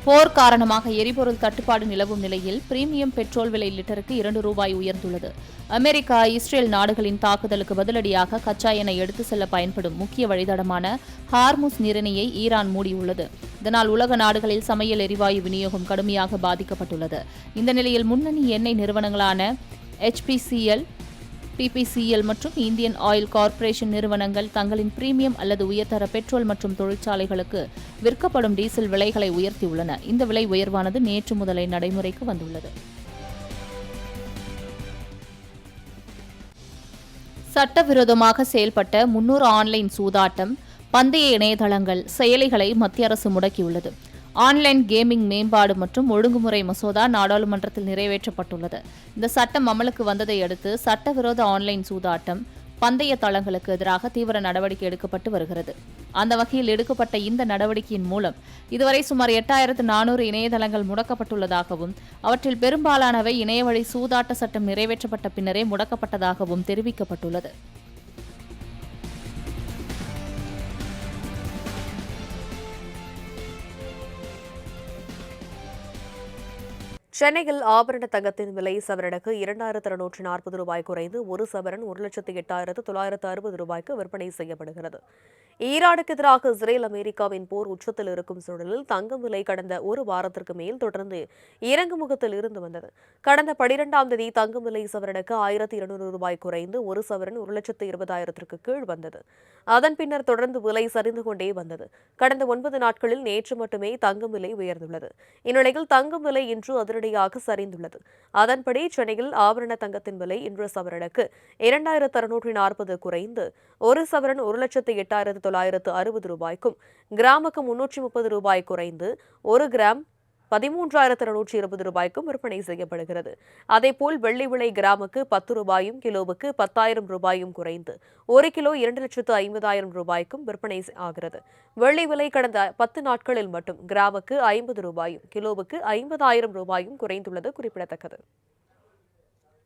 போர் காரணமாக எரிபொருள் தட்டுப்பாடு நிலவும் நிலையில் பிரீமியம் பெட்ரோல் விலை லிட்டருக்கு ₹2 உயர்ந்துள்ளது. அமெரிக்கா, இஸ்ரேல் நாடுகளின் தாக்குதலுக்கு பதிலடியாக கச்சா எண்ணெய் எடுத்து செல்ல பயன்படும் முக்கிய வழித்தடமான ஹார்முஸ் நீரிணையை ஈரான் மூடியுள்ளது. இதனால் உலக நாடுகளில் சமையல் எரிவாயு விநியோகம் கடுமையாக பாதிக்கப்பட்டுள்ளது. இந்த நிலையில் முன்னணி எண்ணெய் நிறுவனங்களான HPCL, PPCL மற்றும் இந்தியன் ஆயில் கார்ப்பரேஷன் நிறுவனங்கள் தங்களின் பிரீமியம் அல்லது உயர்தர பெட்ரோல் மற்றும் தொழிற்சாலைகளுக்கு விற்கப்படும் டீசல் விலைகளை உயர்த்தியுள்ளன. இந்த விலை உயர்வானது நேற்று முதலே நடைமுறைக்கு வந்துள்ளது. சட்டவிரோதமாக செயல்பட்ட 300 ஆன்லைன் சூதாட்டம், பந்தய இணையதளங்கள், செயலிகளை மத்திய அரசு முடக்கியுள்ளது. ஆன்லைன் கேமிங் மேம்பாடு மற்றும் ஒழுங்குமுறை மசோதா நாடாளுமன்றத்தில் நிறைவேற்றப்பட்டுள்ளது. இந்த சட்டம் அமலுக்கு வந்ததை அடுத்து சட்டவிரோத ஆன்லைன் சூதாட்டம், பந்தய தளங்களுக்கு எதிராக தீவிர நடவடிக்கை எடுக்கப்பட்டு வருகிறது. அந்த வகையில் எடுக்கப்பட்ட இந்த நடவடிக்கையின் மூலம் இதுவரை சுமார் 8400 இணையதளங்கள் முடக்கப்பட்டுள்ளதாகவும் அவற்றில் பெரும்பாலானவை இணையவழி சூதாட்ட சட்டம் நிறைவேற்றப்பட்ட பின்னரே முடக்கப்பட்டதாகவும் தெரிவிக்கப்பட்டுள்ளது. சென்னையில் ஆபரண தங்கத்தின் விலை சவரனுக்கு ₹2240 குறைந்து ஒரு சவரன் ₹1,08,960 விற்பனை செய்யப்படுகிறது. ஈரானுக்கு எதிராக இஸ்ரேல் அமெரிக்காவின் போர் உச்சத்தில் இருக்கும் சூழலில் தங்கம் விலை கடந்த ஒரு வாரத்திற்கு மேல் தொடர்ந்து இறங்கு முகத்தில் இருந்து வந்தது. கடந்த 12ஆம் தேதி தங்கம் விலை சவரனுக்கு ₹1200 குறைந்து ஒரு சவரன் ₹1,20,000 கீழ் வந்தது. அதன் பின்னர் தொடர்ந்து விலை சரிந்து கொண்டே வந்தது. கடந்த 9 நாட்களில் நேற்று மட்டுமே தங்கம் விலை உயர்ந்துள்ளது. இந்நிலையில் தங்கம் விலை இன்று அதிரடியாக சரிந்துள்ளது. அதன்படி சென்னையில் ஆபரண தங்கத்தின் விலை இன்று சவரனுக்கு ₹2640 குறைந்து ஒரு சவரன் ₹1,08,960, கிராமுக்கு ₹330 குறைந்து ஒரு கிராம் ₹13,220 விற்பனை செய்யப்படுகிறது. அதேபோல் வெள்ளி விலை கிராமுக்கு ₹10, கிலோவுக்கு ₹10,000 குறைந்து ஒரு கிலோ ₹2,50,000 விற்பனை ஆகிறது. வெள்ளி விலை கடந்த 10 நாட்களில் மட்டும் கிராமுக்கு ₹50, கிலோவுக்கு ₹50,000 குறைந்துள்ளது குறிப்பிடத்தக்கது.